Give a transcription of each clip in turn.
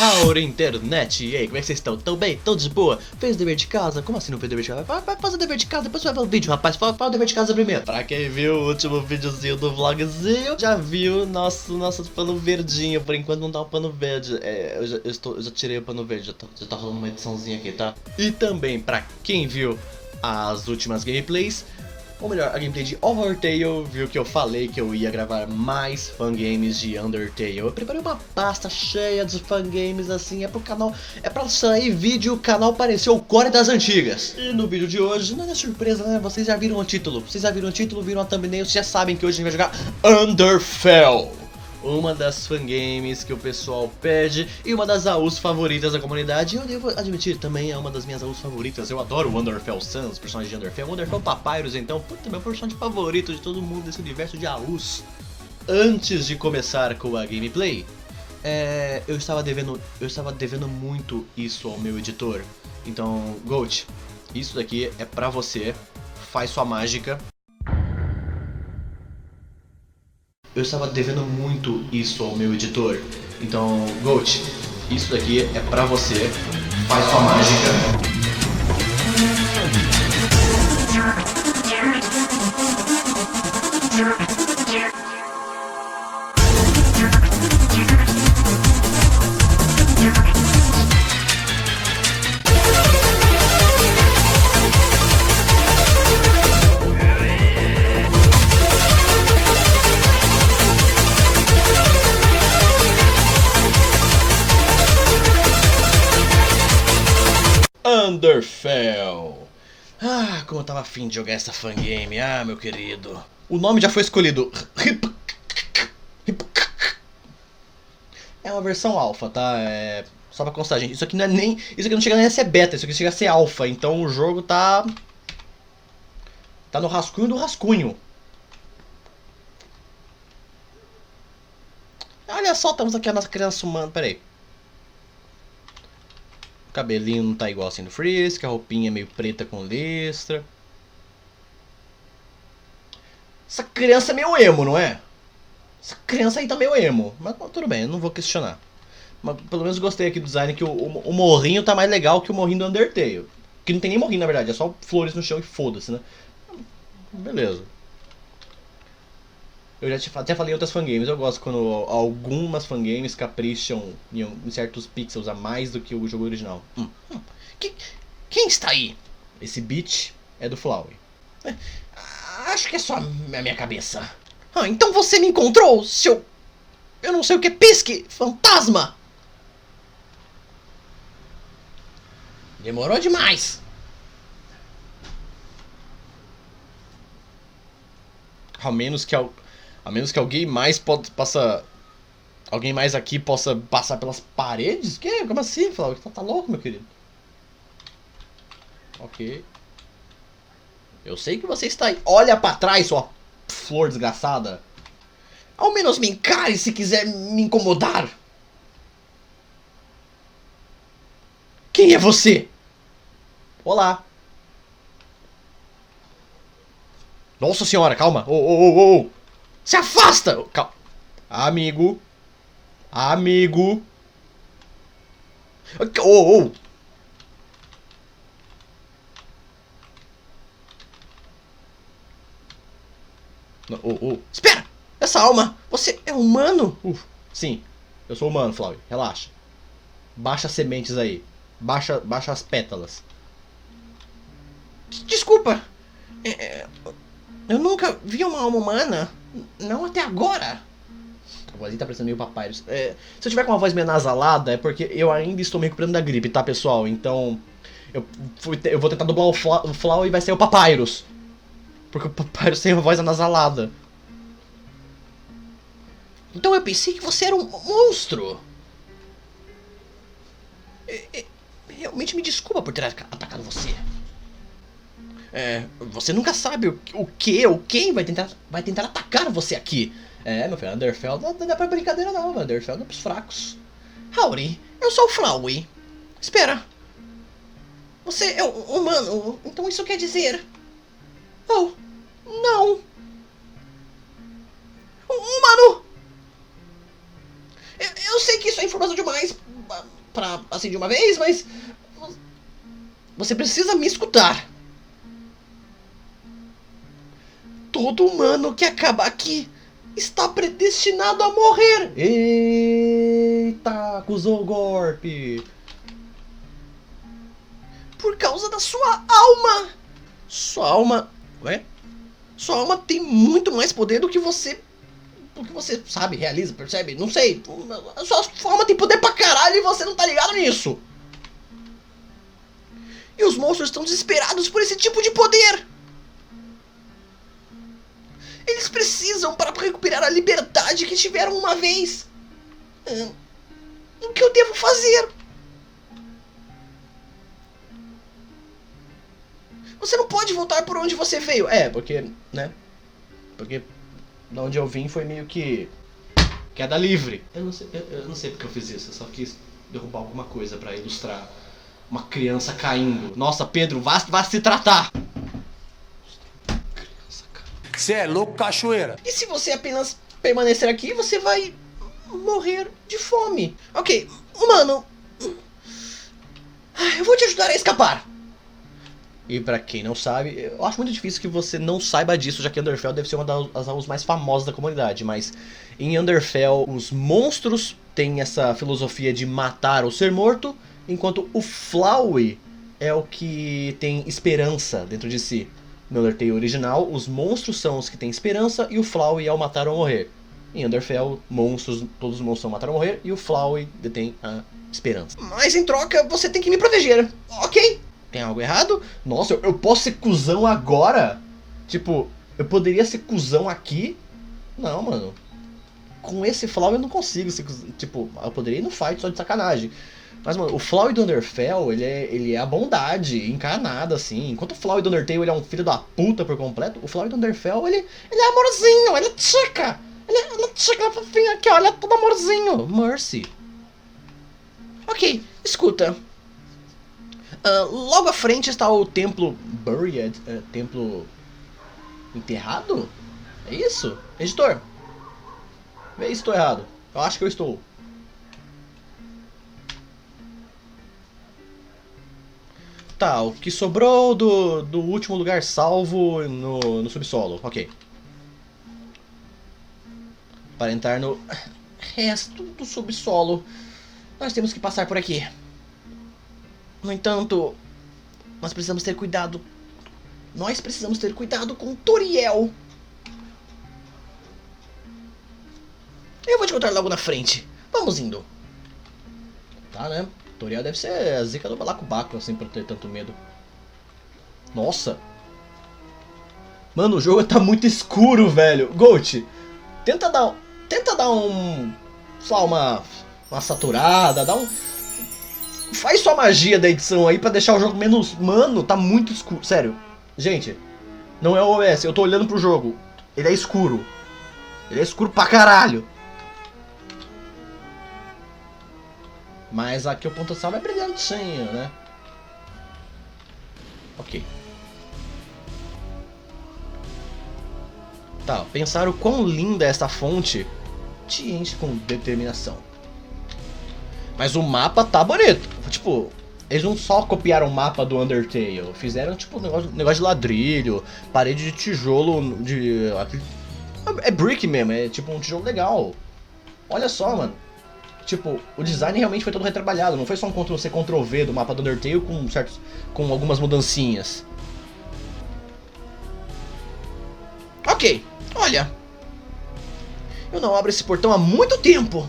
Howdy, internet! E aí, como é que vocês estão? Tão bem? Tão de boa? Fez o dever de casa? Como assim não fez o dever de casa? Vai fazer o dever de casa, depois você vai ver o vídeo, rapaz. Fala o dever de casa primeiro. Pra quem viu o último videozinho do vlogzinho, já viu nosso pano verdinho. Por enquanto não tá o pano verde. Eu já tirei o pano verde, já tá rolando uma ediçãozinha aqui, tá? E também, pra quem viu as últimas gameplays, ou melhor, a gameplay de Undertale, viu que eu falei que eu ia gravar mais fangames de Undertale. Eu preparei uma pasta cheia de fangames assim, é pro canal, é pra sair vídeo, o canal pareceu o core das antigas. E no vídeo de hoje, não é surpresa, né? Vocês já viram o título, viram a thumbnail, vocês já sabem que hoje a gente vai jogar Underfell. Uma das fangames que o pessoal pede e uma das AUs favoritas da comunidade. E eu devo admitir, também é uma das minhas AUs favoritas. Eu adoro o Underfell Sans, personagem de Underfell. O Underfell Papyrus, então, puta, meu personagem favorito de todo mundo desse universo de AUs. Antes de começar com a gameplay, eu estava devendo muito isso ao meu editor. Então, Gold, isso daqui é pra você. Faz sua mágica. Eu estava devendo muito isso ao meu editor. Então, Gold, isso daqui é pra você. Faz sua mágica. Underfell. Ah, como eu tava afim de jogar essa fangame, meu querido. O nome já foi escolhido. É uma versão alpha, tá? Só pra constar, gente. Isso aqui não é nem. Isso aqui não chega nem a ser beta, isso aqui chega a ser alpha. Então o jogo tá. Tá no rascunho do rascunho. Olha só, estamos aqui a nossa criança humana. Pera aí. O cabelinho não tá igual assim do Frisk, a roupinha é meio preta com listra. Essa criança é meio emo, não é? Essa criança aí tá meio emo. Mas tudo bem, eu não vou questionar. Mas pelo menos gostei aqui do design que o morrinho tá mais legal que o morrinho do Undertale. Que não tem nem morrinho na verdade, é só flores no chão e foda-se, né? Beleza. Eu já até falei em outras fangames, eu gosto quando algumas fangames capricham em certos pixels a mais do que o jogo original. Quem está aí? Esse beat é do Flowey. Acho que é só a minha cabeça. Então você me encontrou, seu... Eu não sei o que é pesque, fantasma! Demorou demais. A menos que alguém mais possa... Alguém mais aqui possa passar pelas paredes? Que? Como assim, Flávio? Tá louco, meu querido? Ok. Eu sei que você está aí. Olha pra trás, sua flor desgraçada. Ao menos me encare se quiser me incomodar. Quem é você? Olá. Nossa senhora, calma. Oh. Se afasta! Calma. Amigo. Oh. Espera! Essa alma! Você é humano? Sim, eu sou humano, Flávio. Relaxa. Baixa as sementes aí. Baixa as pétalas. Desculpa. Eu nunca vi uma alma humana. Não até agora. A vozinha tá parecendo meio Papyrus. Se eu tiver com uma voz meio nasalada, é porque eu ainda estou me recuperando da gripe, tá, pessoal? Então, eu vou tentar dublar o Flau e vai ser o Papyrus. Porque o Papyrus tem uma voz anasalada. Então eu pensei que você era um monstro. Realmente me desculpa por ter atacado você. Você nunca sabe o que ou quem vai tentar atacar você aqui. Meu filho, Underfell não dá pra brincadeira não, Underfell não é pros fracos. Howdy, eu sou o Flowey. Espera. Você é um humano, então isso quer dizer... Oh, não. Um humano. Eu sei que isso é informação demais assim de uma vez, mas você precisa me escutar. Todo humano que acaba aqui está predestinado a morrer. Eita, acusou o golpe. Por causa da sua alma. Sua alma... Ué? Sua alma tem muito mais poder do que você sabe, realiza, percebe? Não sei. A sua alma tem poder pra caralho e você não tá ligado nisso. E os monstros estão desesperados por esse tipo de poder. Eles precisam para recuperar a liberdade que tiveram uma vez. O que eu devo fazer? Você não pode voltar por onde você veio. Porque, né? Porque de onde eu vim foi meio que queda livre. Eu não sei porque eu fiz isso. Eu só quis derrubar alguma coisa pra ilustrar uma criança caindo. Nossa, Pedro, vá se tratar. Você é louco, cachoeira. E se você apenas permanecer aqui, você vai morrer de fome. Ok, humano. Eu vou te ajudar a escapar. E pra quem não sabe, eu acho muito difícil que você não saiba disso, já que Underfell deve ser uma das aulas mais famosas da comunidade. Mas em Underfell, os monstros têm essa filosofia de matar ou ser morto, enquanto o Flauwe é o que tem esperança dentro de si. No Undertale original, os monstros são os que têm esperança e o Flauwe é o matar ou morrer. Em Underfell, todos os monstros são matar ou morrer e o Flauwe detém a esperança. Mas em troca, você tem que me proteger, ok? Tem algo errado? Nossa, eu posso ser cuzão agora? Tipo, eu poderia ser cuzão aqui? Não, mano. Com esse Flauwe eu não consigo ser cuzão. Tipo, eu poderia ir no fight só de sacanagem. Mas, mano, o Flauwe do Underfell, ele é a bondade encarnada, assim. Enquanto o Flauwe do Undertale, ele é um filho da puta por completo, o Flauwe do Underfell, ele é amorzinho, ele é tchica. Ele é tchica, fofinha aqui, ó, ele é todo amorzinho. Mercy. Ok, escuta. Logo à frente está o templo Buried, templo enterrado? É isso? Editor, vê se estou errado. Eu acho que eu estou. Tá, o que sobrou do último lugar salvo no subsolo, ok. Para entrar no resto do subsolo, nós temos que passar por aqui. No entanto, nós precisamos ter cuidado. Nós precisamos ter cuidado com Toriel. Eu vou te contar logo na frente. Vamos indo. Tá, né? Toriel deve ser a zica do balacobaco, assim, pra ter tanto medo. Nossa. Mano, o jogo tá muito escuro, velho. Gold, tenta dar um... sei lá, uma saturada, dá um... faz sua magia da edição aí pra deixar o jogo menos... Mano, tá muito escuro. Sério. Gente, não é o OBS. Eu tô olhando pro jogo. Ele é escuro. Ele é escuro pra caralho. Mas aqui o ponto-salvo é brilhantinho, né? Ok. Tá, pensar o quão linda é essa fonte te enche com determinação. Mas o mapa tá bonito. Tipo, eles não só copiaram o mapa do Undertale, fizeram tipo um negócio de ladrilho, parede de tijolo de... é brick mesmo, é tipo um tijolo legal. Olha só, mano. Tipo, o design realmente foi todo retrabalhado, não foi só um Ctrl-C, Ctrl-V do mapa do Undertale com algumas mudancinhas. Ok, olha. Eu não abro esse portão há muito tempo.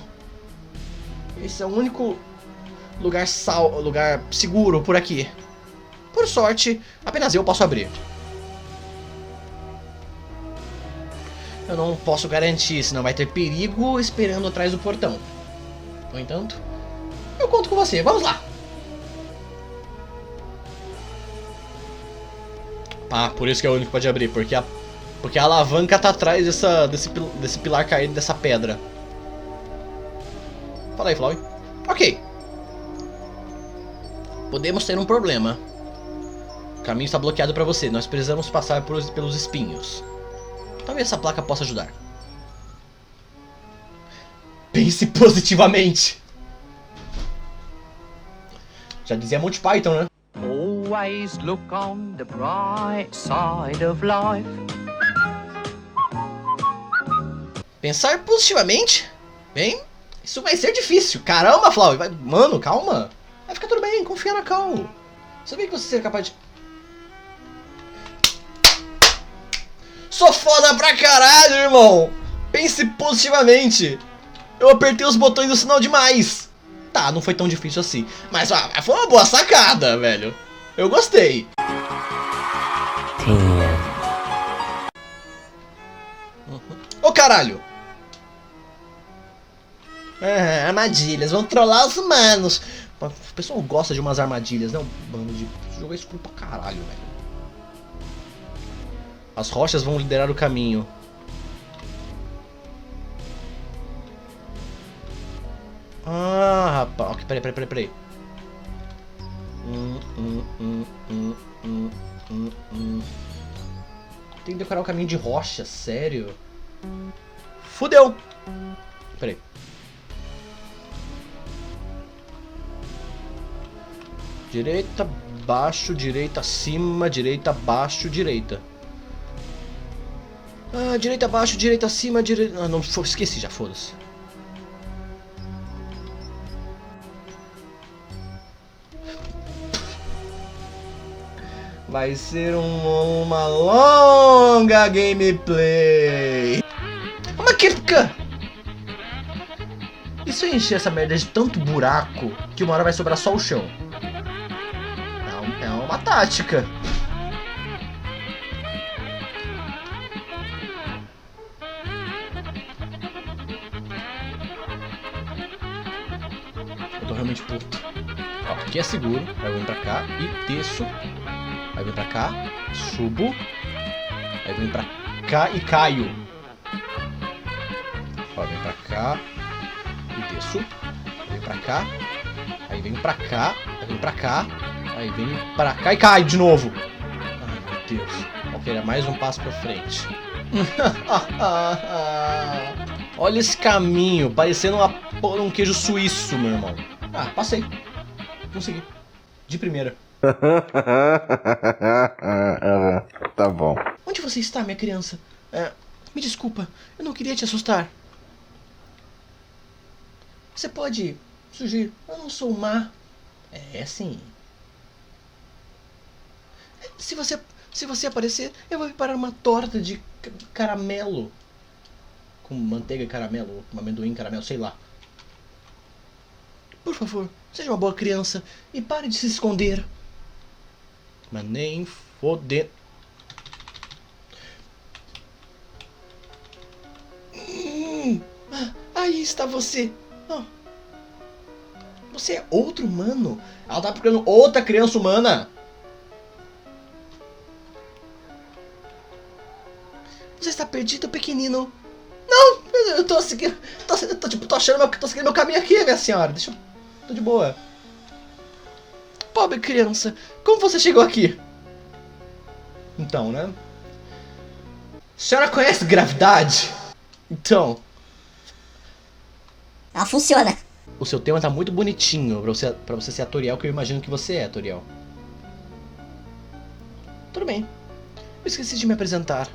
Esse é o único lugar seguro por aqui. Por sorte, apenas eu posso abrir. Eu não posso garantir, senão vai ter perigo esperando atrás do portão. No entanto, eu conto com você. Vamos lá. Ah, por isso que é o único que pode abrir. Porque a alavanca tá atrás desse pilar caído, dessa pedra. Fala aí, Flauwe. Ok. Podemos ter um problema. O caminho está bloqueado para você. Nós precisamos passar pelos espinhos. Talvez essa placa possa ajudar. Pense positivamente. Já dizia Monty Python, né? Always look on the bright side of life. Pensar positivamente? Bem, isso vai ser difícil. Caramba, Flávio. Mano, calma. Vai ficar tudo bem, confia na Cal. Sabia que você seria capaz de... Sou foda pra caralho, irmão. Pense positivamente. Eu apertei os botões do sinal demais. Tá, não foi tão difícil assim. Mas foi uma boa sacada, velho. Eu gostei. Ô, caralho. Armadilhas. Vão trollar os humanos. O pessoal gosta de umas armadilhas, né? Um bando de... Esse jogo é escuro pra caralho, velho. As rochas vão liderar o caminho. Ah, rapaz. Ok, peraí. Tem que decorar o caminho de rocha, sério? Fudeu! Peraí. Direita, baixo, direita, acima, direita, baixo, direita. Ah, direita, baixo, direita, acima, direita... Ah, não, esqueci já, foda-se. Vai ser uma longa gameplay. Uma quipca! E se eu encher essa merda de tanto buraco que uma hora vai sobrar só o chão? É uma tática. Eu tô realmente puto. Ó, aqui é seguro. Aí eu venho pra cá e desço. Aí eu venho pra cá, subo. Aí eu venho pra cá e caio. Ó, eu venho pra cá e desço. Aí venho pra cá. Aí venho pra cá. Aí venho pra cá. Aí venho pra cá e caio de novo. Ai, meu Deus. Ok, era mais um passo pra frente. Olha esse caminho, parecendo um queijo suíço, meu irmão. Ah, passei. Consegui. De primeira. Tá bom. Onde você está, minha criança? Me desculpa, eu não queria te assustar. Você pode surgir. Eu não sou má. É sim. Se você aparecer, eu vou preparar uma torta de caramelo. Com manteiga e caramelo, ou com amendoim e caramelo, sei lá. Por favor, seja uma boa criança e pare de se esconder. Mas nem foder. Aí está você. Oh. Você é outro humano. Ela tá procurando outra criança humana. Você está perdido, pequenino. Não, eu tô seguindo. Tô achando que tô seguindo meu caminho aqui, minha senhora. Deixa eu. Tô de boa. Pobre criança, como você chegou aqui? Então, né? A senhora conhece gravidade? Então. Ela funciona. O seu tema tá muito bonitinho pra você ser a Toriel, que eu imagino que você é, Toriel. Tudo bem. Eu esqueci de me apresentar.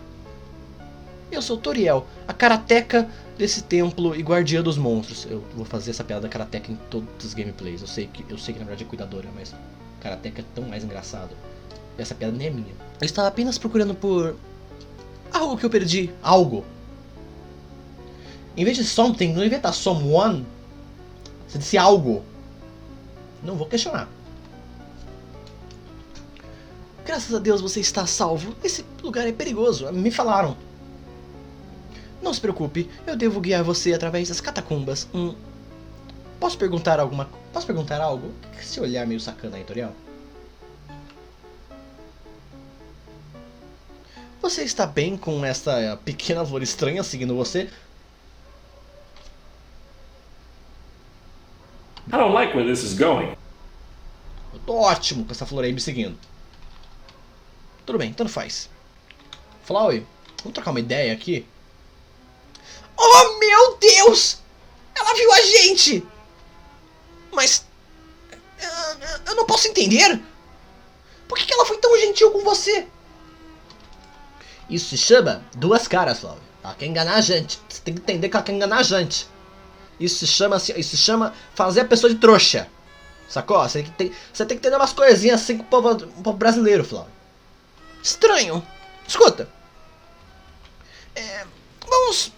Eu sou Toriel, a karateca desse templo e guardiã dos monstros. Eu vou fazer essa piada da karateca em todos os gameplays. Eu sei que na verdade é cuidadora, mas karateca é tão mais engraçado. E essa piada nem é minha. Eu estava apenas procurando por algo que eu perdi. Algo. Em vez de something, não inventar someone. Você disse algo. Não vou questionar. Graças a Deus você está salvo. Esse lugar é perigoso. Me falaram. Não se preocupe, eu devo guiar você através das catacumbas. Posso perguntar algo? Esse olhar meio sacana aí, Toriel. Você está bem com essa pequena flor estranha seguindo você? I don't like where this is going. Eu tô ótimo com essa flor aí me seguindo. Tudo bem, tanto faz. Flowey, vamos trocar uma ideia aqui? Oh, meu Deus! Ela viu a gente! Mas... eu não posso entender. Por que ela foi tão gentil com você? Isso se chama duas caras, Flávio. Ela quer enganar a gente. Você tem que entender que ela quer enganar a gente. Isso se chama fazer a pessoa de trouxa. Sacou? Você tem que entender umas coisinhas assim com o povo brasileiro, Flávio. Estranho. Escuta. Vamos...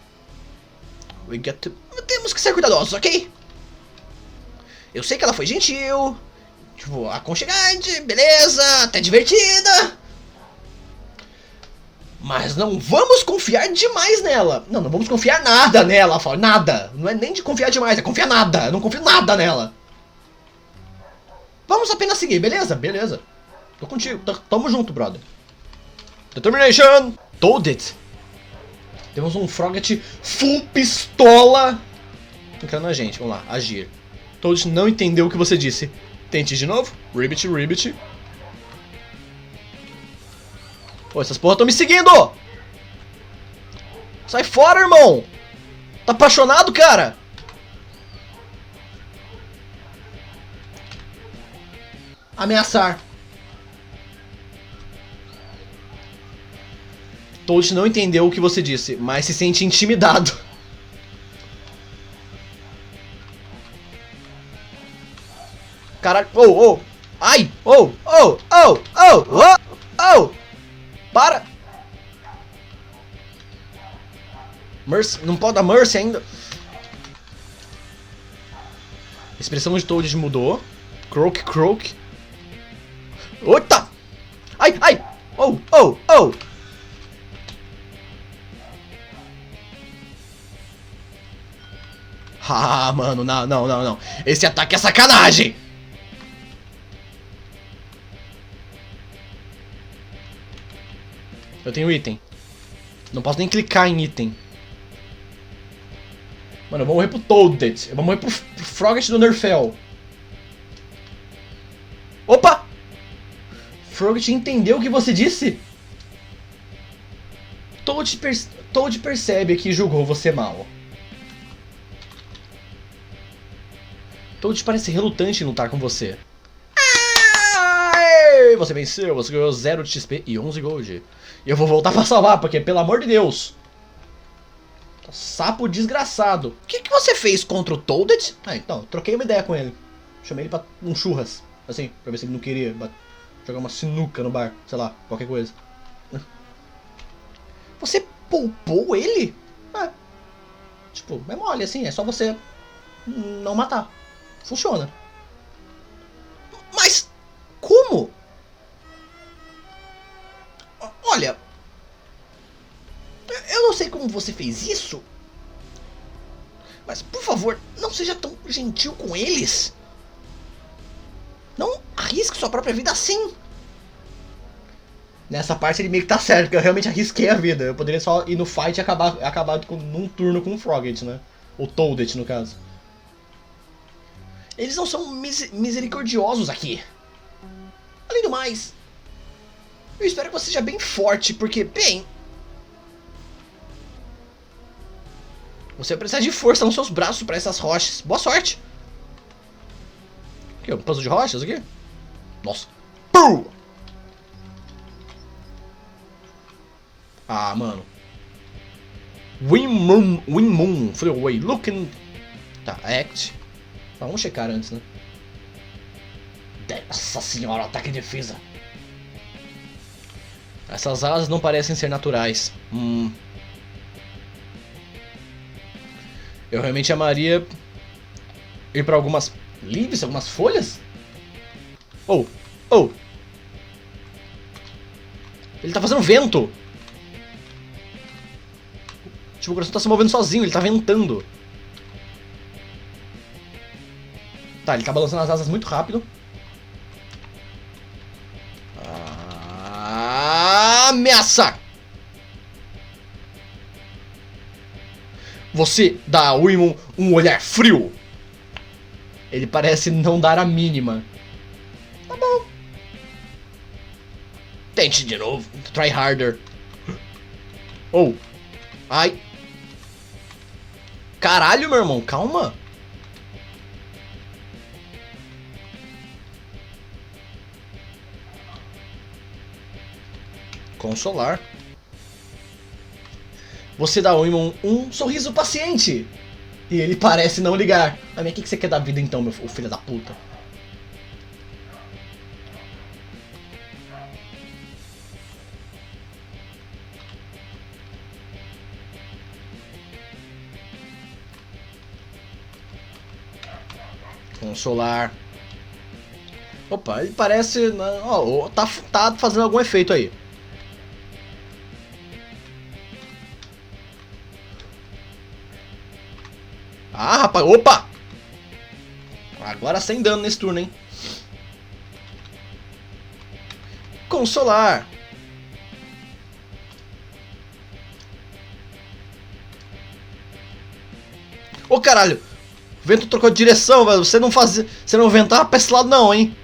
Temos que ser cuidadosos, ok? Eu sei que ela foi gentil, tipo, aconchegante, beleza, até divertida. Mas não vamos confiar demais nela. Não vamos confiar nada nela, Flávio. Nada. Não é nem de confiar demais, é confiar nada. Eu não confio nada nela. Vamos apenas seguir, beleza? Beleza. Tô contigo. Tamo junto, brother. Determination! Toaded. Temos um Frogget full pistola encarando a gente. Vamos lá, agir. Toaded não entendeu o que você disse. Tente de novo. Ribbit, Ribbit. Pô, essas porra estão me seguindo! Sai fora, irmão! Tá apaixonado, cara? Ameaçar. Toad não entendeu o que você disse, mas se sente intimidado. Caralho. Oh! Ai! Oh! Para! Mercy, não pode dar Mercy ainda. A expressão de Toad mudou. Croak. Ota! Ai! Oh! Ah, mano, não. Esse ataque é sacanagem! Eu tenho item. Não posso nem clicar em item. Mano, eu vou morrer pro Toaded. Eu vou morrer pro Frogget do Nerfel. Opa! Frogget entendeu o que você disse? Toad percebe que julgou você mal. Toad parece relutante em lutar com você. Aê! Você venceu, você ganhou 0 de XP e 11 Gold. E eu vou voltar pra salvar, porque, pelo amor de Deus. Sapo desgraçado. O que você fez contra o Toaded? Ah, então, troquei uma ideia com ele. Chamei ele pra um churras, assim, pra ver se ele não queria jogar uma sinuca no bar, sei lá, qualquer coisa. Você poupou ele? Tipo, é mole, assim, é só você não matar. Funciona. Mas, como? Olha, eu não sei como você fez isso, mas por favor, não seja tão gentil com eles. Não arrisque sua própria vida assim. Nessa parte ele meio que tá certo, porque eu realmente arrisquei a vida. Eu poderia só ir no fight e acabar num turno com o Frogget, né? Ou Toaded, no caso. Eles não são misericordiosos aqui. Além do mais, eu espero que você seja bem forte, porque, bem... Você vai precisar de força nos seus braços para essas rochas. Boa sorte! Aqui, um puzzle de rochas aqui. Nossa. Pum! Ah, mano. Winmoon. Freeway. Looking... Tá, act. Tá, vamos checar antes, né? Nossa senhora, ataque e defesa. Essas asas não parecem ser naturais. Eu realmente amaria ir pra algumas leaves, algumas folhas. Oh. Ele tá fazendo vento. Tipo, o coração tá se movendo sozinho, ele tá ventando. Tá, ele tá balançando as asas muito rápido. Ameaça! Você dá a Winmoon um olhar frio. Ele parece não dar a mínima. Tá bom. Tente de novo. Try harder. Oh. Ai. Caralho, meu irmão. Calma. Consolar. Você dá ao Imon um sorriso paciente. E ele parece não ligar. Ah, mas o que você quer da vida então, meu filho da puta? Consolar. Opa, ele parece... Ó, tá fazendo algum efeito aí. Ah, rapaz, opa! Agora sem dano nesse turno, hein? Consolar. Ô, caralho! O vento trocou de direção, velho. Você não ventava pra esse lado não, hein?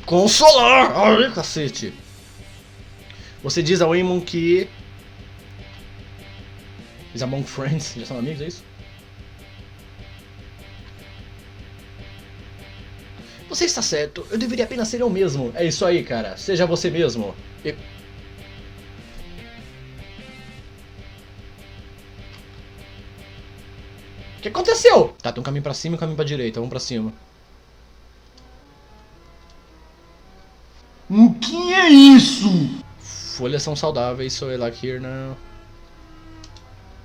Consolar! Ai, cacete. Você diz ao Imon que... Is among friends. Já são amigos, é isso? Você está certo. Eu deveria apenas ser eu mesmo. É isso aí, cara. Seja você mesmo. O que aconteceu? Tá, tem um caminho pra cima e um caminho pra direita. Vamos pra cima. O que é isso? Folhas são saudáveis, so I like here now.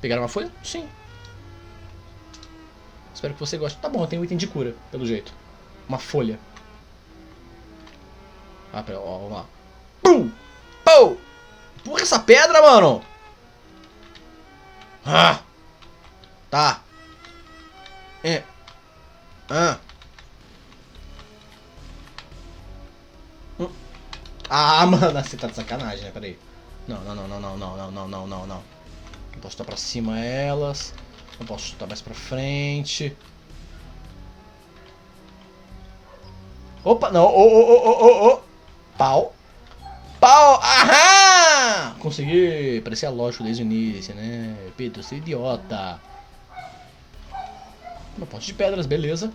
Pegaram uma folha? Sim. Espero que você goste. Tá bom, tem um item de cura, pelo jeito. Uma folha. Ah, pera, ó, vamos lá. Pum! Pum! Porra, essa pedra, mano! Ah! Tá. Ah, mano, você tá de sacanagem, né? Pera aí. Não. Não posso chutar pra cima elas. Não posso chutar mais pra frente. Opa, não. Pau. Aham! Consegui. Parecia lógico desde o início, né? Pedro, você é idiota. Uma ponte de pedras, beleza.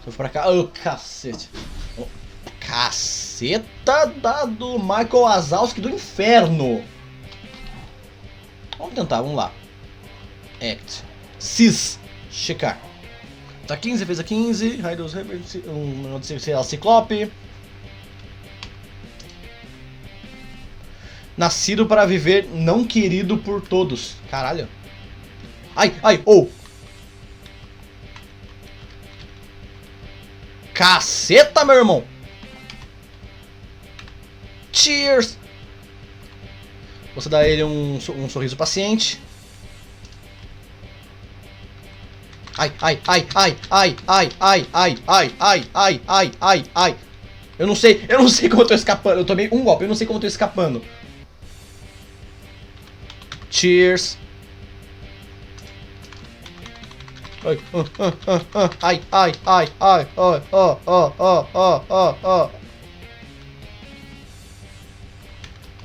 Se eu for pra cá. Oh, cacete. Oh, caceta do Michael Wazowski do inferno. Vamos tentar, vamos lá. Act. Cis. Checar. Tá 15, defesa 15. Raio dos Ciclope. Nascido para viver, não querido por todos. Caralho. Ai, oh. Caceta, meu irmão. Cheers. Você dá a ele um sorriso paciente. Ai. Eu não sei como eu tô escapando. Eu tomei um golpe, eu não sei como eu tô escapando. Cheers.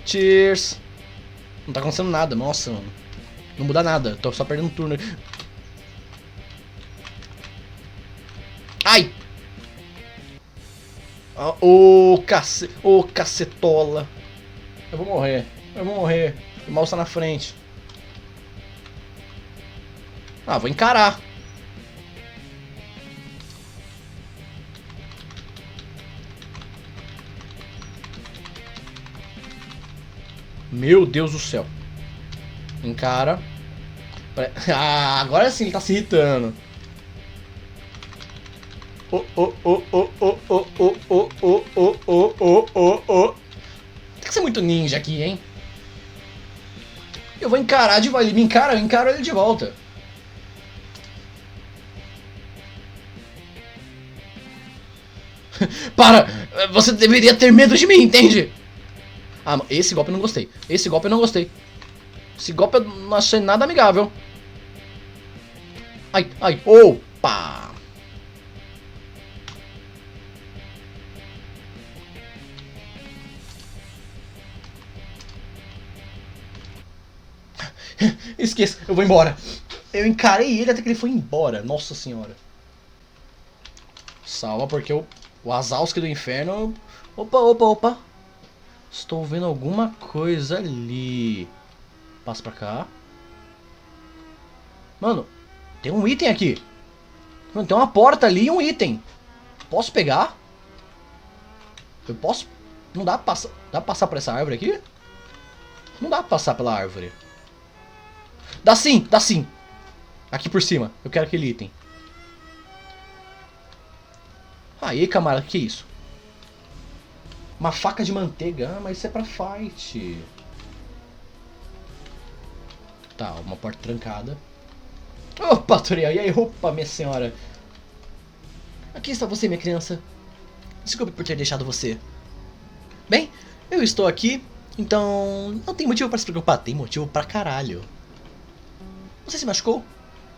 Cheers. Não tá acontecendo nada, nossa, mano. Não muda nada, tô só perdendo turno. Ai! Ô cacetola. Eu vou morrer. O mouse tá na frente. Ah, vou encarar. Meu Deus do céu. Encara. Ah, agora sim ele tá se irritando. Tem que ser muito ninja aqui, hein? Eu vou encarar de volta. Ele me encara, eu encaro ele de volta. Para! Você deveria ter medo de mim, entende? Ah, esse golpe eu não gostei. Esse golpe eu não achei nada amigável. Ai. Opa! Esqueça, eu vou embora. Eu encarei ele até que ele foi embora. Nossa senhora. Salva, porque o Azalski do inferno... Opa. Estou vendo alguma coisa ali. Passa pra cá. Mano, tem um item aqui. Mano, tem uma porta ali e um item. Posso pegar? Eu posso... Não dá pra passar... Dá pra passar por essa árvore aqui? Não dá pra passar pela árvore. Dá sim. Aqui por cima. Eu quero aquele item. Aí, camarada, que é isso? Uma faca de manteiga. Ah, mas isso é pra fight. Tá, uma porta trancada. Opa, Toriel. E aí, opa, minha senhora. Aqui está você, minha criança. Desculpe por ter deixado você. Bem, eu estou aqui, então não tem motivo para se preocupar. Tem motivo pra caralho. Você se machucou?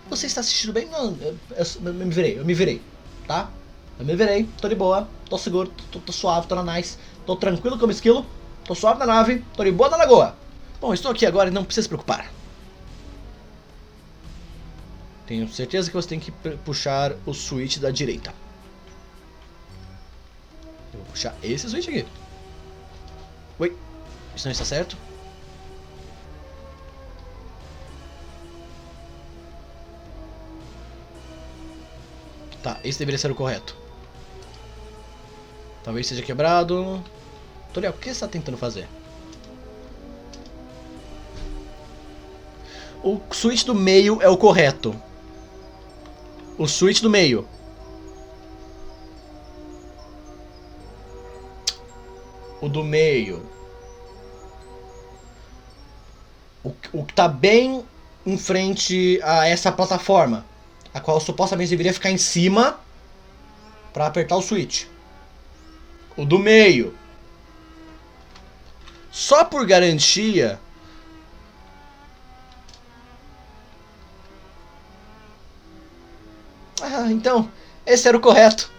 Você está assistindo bem? Não, eu me virei, tá? Eu me virei, tô de boa, tô seguro, tô suave, tô na nice, tô tranquilo como esquilo, tô suave na nave, tô de boa na lagoa. Bom, estou aqui agora e não precisa se preocupar. Tenho certeza que você tem que puxar o switch da direita. Eu vou puxar esse switch aqui. Oi, isso não está certo? Tá, esse deveria ser o correto. Talvez seja quebrado. Toriel, o que você está tentando fazer? O switch do meio é o correto. O switch do meio. O do meio. O que tá bem em frente a essa plataforma, a qual supostamente deveria ficar em cima pra apertar o switch. O do meio. Só por garantia. Ah, então, esse era o correto.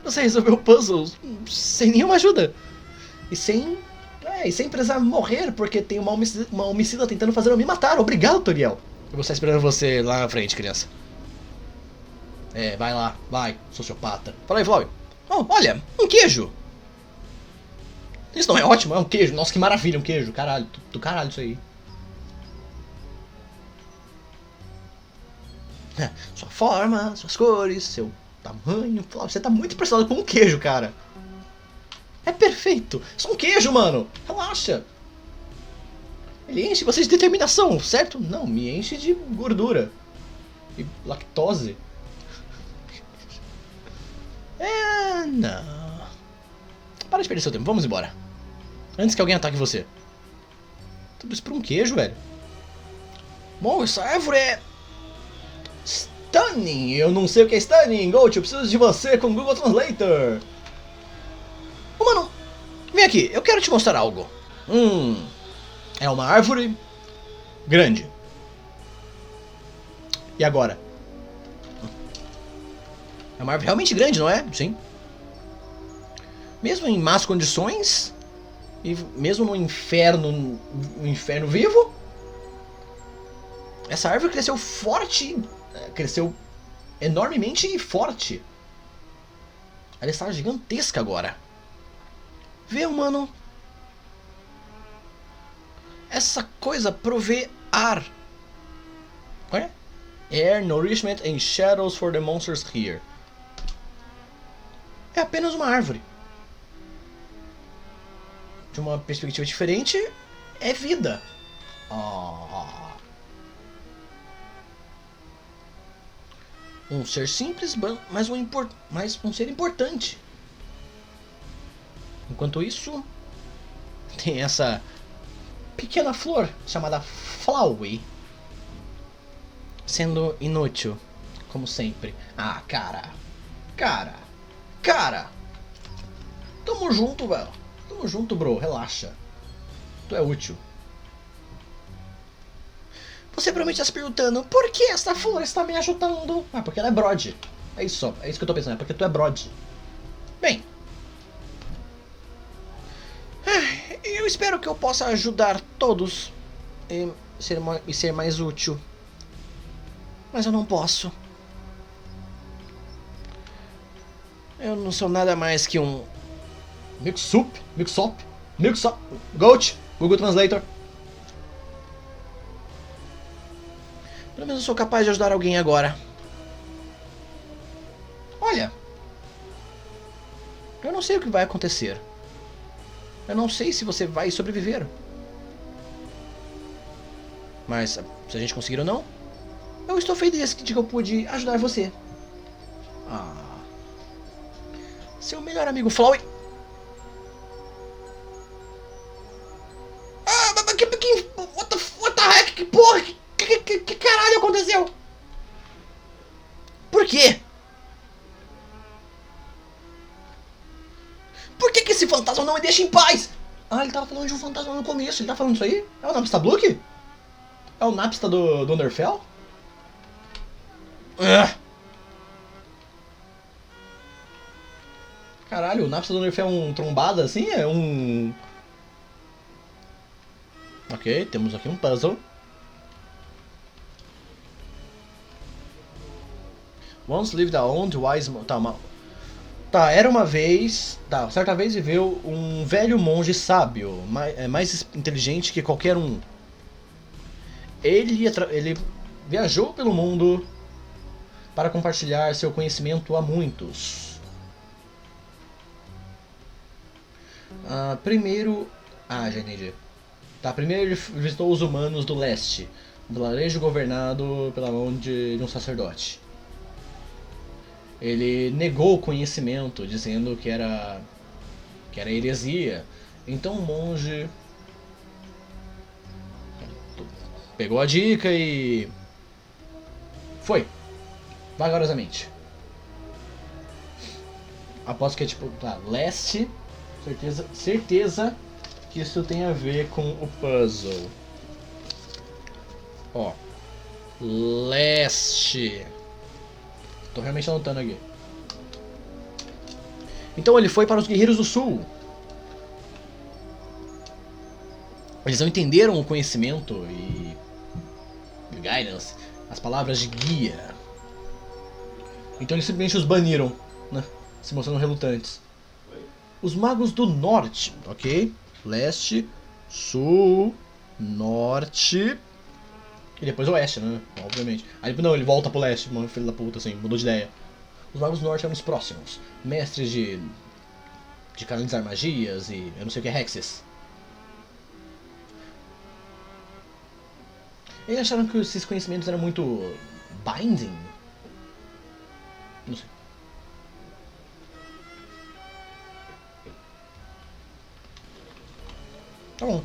Você resolveu o puzzle sem nenhuma ajuda. E sem precisar morrer, porque tem uma homicida tentando fazer eu me matar. Obrigado, Toriel. Eu vou estar esperando você lá na frente, criança. É, vai lá, vai, sociopata. Fala aí, Flávio. Oh, olha, um queijo. Isso não é ótimo, é um queijo. Nossa, que maravilha, um queijo. Caralho, do caralho isso aí. Sua forma, suas cores, seu tamanho. Flávio, você tá muito impressionado com um queijo, cara. É perfeito. Só um queijo, mano. Relaxa. Ele enche você de determinação, certo? Não, me enche de gordura. E lactose. Não. Para de perder seu tempo, vamos embora. Antes que alguém ataque você. Tudo isso por um queijo, velho. Bom, essa árvore é... stunning. Eu não sei o que é stunning. Gold, eu preciso de você com o Google Translator. Ô, mano, vem aqui, eu quero te mostrar algo. É uma árvore grande. E agora? É uma árvore realmente grande, não é? Sim. Mesmo em más condições, e mesmo no inferno vivo, essa árvore cresceu forte, cresceu enormemente e forte. Ela está gigantesca agora. Vê, mano. Essa coisa provê ar. Qual é? Air, nourishment and shadows for the monsters here. É apenas uma árvore. De uma perspectiva diferente, é vida. Um ser simples, mas um ser importante. Enquanto isso, tem essa pequena flor chamada Flowey sendo inútil, como sempre. Ah, cara. Tamo junto, velho. Tamo junto, bro. Relaxa. Tu é útil. Você provavelmente está se perguntando por que essa flor está me ajudando? Ah, porque ela é brode. É isso só. É isso que eu tô pensando. É porque tu é brode. Bem, eu espero que eu possa ajudar todos e ser mais útil. Mas eu não posso. Eu não sou nada mais que um... Milksop? Goat? Google Translator. Pelo menos eu sou capaz de ajudar alguém agora. Olha. Eu não sei o que vai acontecer. Eu não sei se você vai sobreviver. Mas se a gente conseguir ou não, eu estou feliz de que eu pude ajudar você. Ah. Seu melhor amigo Flowey. Ah, what the heck? Que porra? Que caralho aconteceu? Por quê? Por que esse fantasma não me deixa em paz? Ah, ele tava falando de um fantasma no começo. Ele tá falando isso aí? É o Napsta Bluke? É o Napsta do Underfell? Caralho, o Napsta do Underfell é um trombada assim? É um... Ok, temos aqui um puzzle. Once lived a old wise... Tá, era uma vez... Tá, certa vez viveu um velho monge sábio, mais inteligente que qualquer um. Ele viajou pelo mundo para compartilhar seu conhecimento a muitos. Primeiro... já entendi. Tá, primeiro ele visitou os humanos do leste, um vilarejo governado pela mão de um sacerdote. Ele negou o conhecimento, dizendo que era heresia. Então o monge pegou a dica e foi, vagarosamente. Aposto que é tipo, tá, leste, certeza que isso tem a ver com o puzzle. Ó, leste. Tô realmente anotando aqui. Então ele foi para os Guerreiros do Sul. Eles não entenderam o conhecimento e guidance, as palavras de guia. Então eles simplesmente os baniram, né? Se mostrando relutantes. Os magos do norte, ok? Leste, sul, norte e depois oeste, né? Obviamente. Aí não, ele volta pro leste, mano, filho da puta, assim, mudou de ideia. Os magos do norte eram os próximos, mestres de canalizar magias e eu não sei o que é hexes. Eles acharam que esses conhecimentos eram muito binding? Não sei. Tá bom.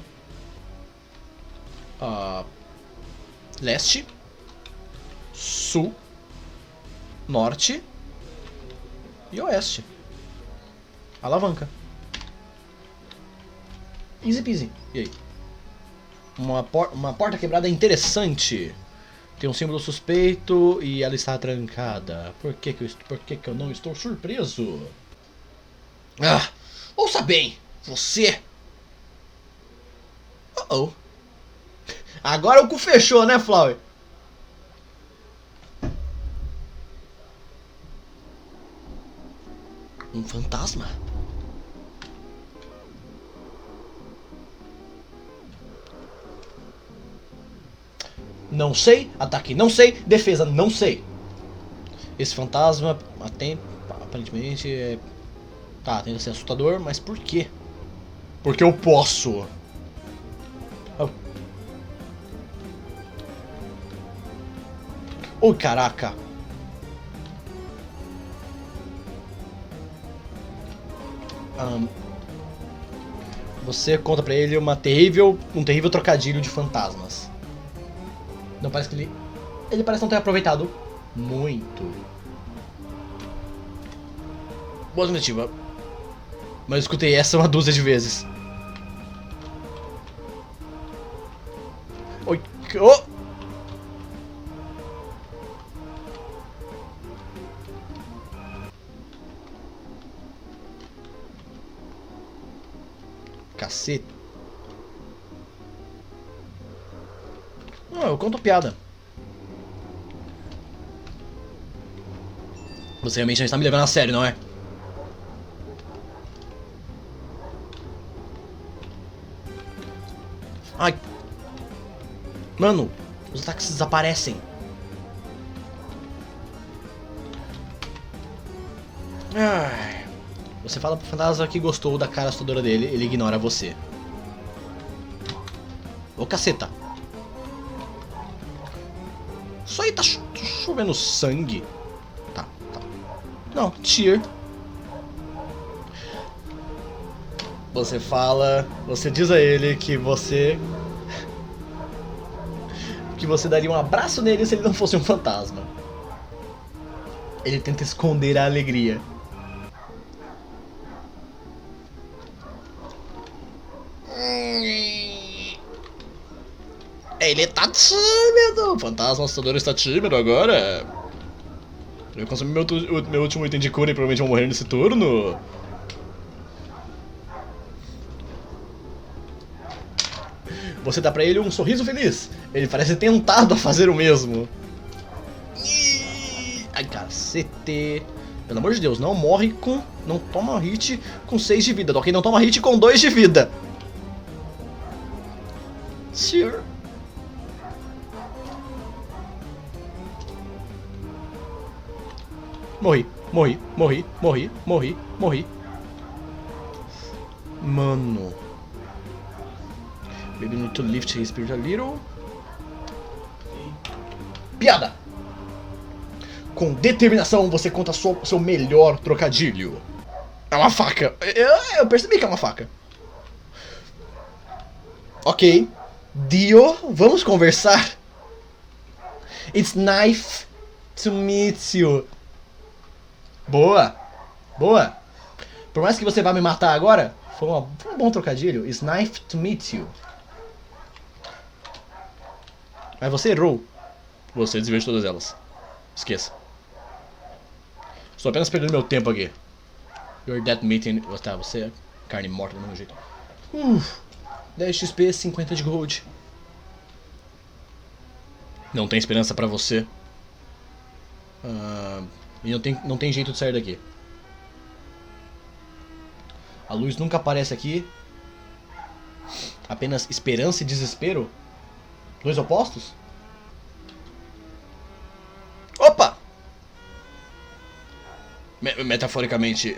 Leste, sul, norte e oeste. Alavanca. Easy peasy. E aí? Uma porta quebrada interessante. Tem um símbolo suspeito e ela está trancada. Por que eu não estou surpreso? Ouça bem, você... Uh-oh. Agora o cu fechou, né, Flowey? Um fantasma? Não sei, ataque não sei, defesa não sei. Esse fantasma aparentemente é... Tá, tenta ser assustador, mas por quê? Porque eu posso. Oh, caraca. Você conta pra ele um terrível trocadilho de fantasmas. Não parece que ele parece não ter aproveitado muito. Boa tentativa. Mas eu escutei essa uma dúzia de vezes. Oi. Oh! Cacete. Não, eu conto piada. Você realmente não está me levando a sério, não é? Ai. Mano, os ataques desaparecem. Ai. Você fala pro fantasma que gostou da cara assustadora dele, ele ignora você. Ô caceta. Isso aí tá chovendo sangue. Tá. Não, cheer. Você diz a ele que você daria um abraço nele se ele não fosse um fantasma. Ele tenta esconder a alegria. Ele tá tímido. O fantasma assustador está tímido agora. Eu consumi meu último item de cura e provavelmente vou morrer nesse turno. Você dá pra ele um sorriso feliz. Ele parece tentado a fazer o mesmo. Ai, cacete. Pelo amor de Deus, não morre com... Não toma hit com 6 de vida, ok? Não toma hit com 2 de vida. Sure. Morri. Mano. Maybe need to lift his spirit a little. Piada! Com determinação você conta seu melhor trocadilho. É uma faca. Eu percebi que é uma faca. Ok. Dio, vamos conversar. It's nice to meet you. Boa. Por mais que você vá me matar agora, foi um bom trocadilho. It's nice to meet you. Mas você errou. Você desviou de todas elas. Esqueça. Estou apenas perdendo meu tempo aqui. You're dead meeting. Tá, você é carne morta do mesmo jeito. 10 XP, 50 de gold. Não tem esperança pra você. E não tem jeito de sair daqui. A luz nunca aparece aqui. Apenas esperança e desespero. Dois opostos? Opa! Metaforicamente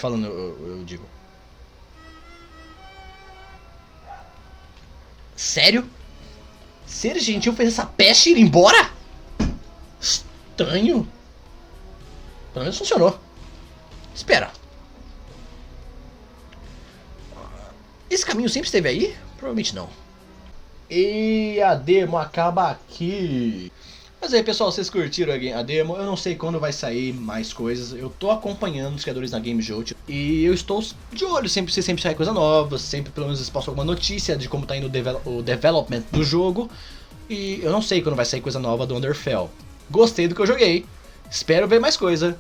falando, eu digo. Sério? Ser gentil fez essa peste ir embora? Estranho. Pelo menos funcionou. Espera. Esse caminho sempre esteve aí? Provavelmente não. E a demo acaba aqui. Mas aí, pessoal, vocês curtiram a demo? Eu não sei quando vai sair mais coisas. Eu tô acompanhando os criadores na Game Jolt e eu estou de olho sempre se sempre sai coisa nova, sempre pelo menos eles postam alguma notícia de como tá indo o development do jogo. E eu não sei quando vai sair coisa nova do Underfell. Gostei do que eu joguei. Espero ver mais coisa.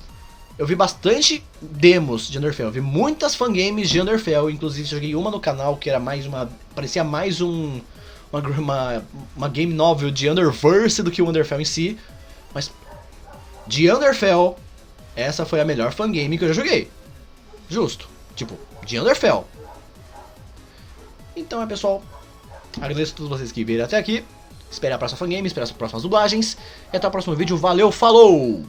Eu vi bastante demos de Underfell, vi muitas fangames de Underfell, inclusive joguei uma no canal que era mais uma... parecia mais uma game novel de Underverse do que o Underfell em si. Mas de Underfell, essa foi a melhor fangame que eu já joguei. Justo, tipo, de Underfell. Então pessoal, agradeço a todos vocês que viram até aqui. Espero a próxima fangame, espero as próximas dublagens. E até o próximo vídeo, valeu, falou!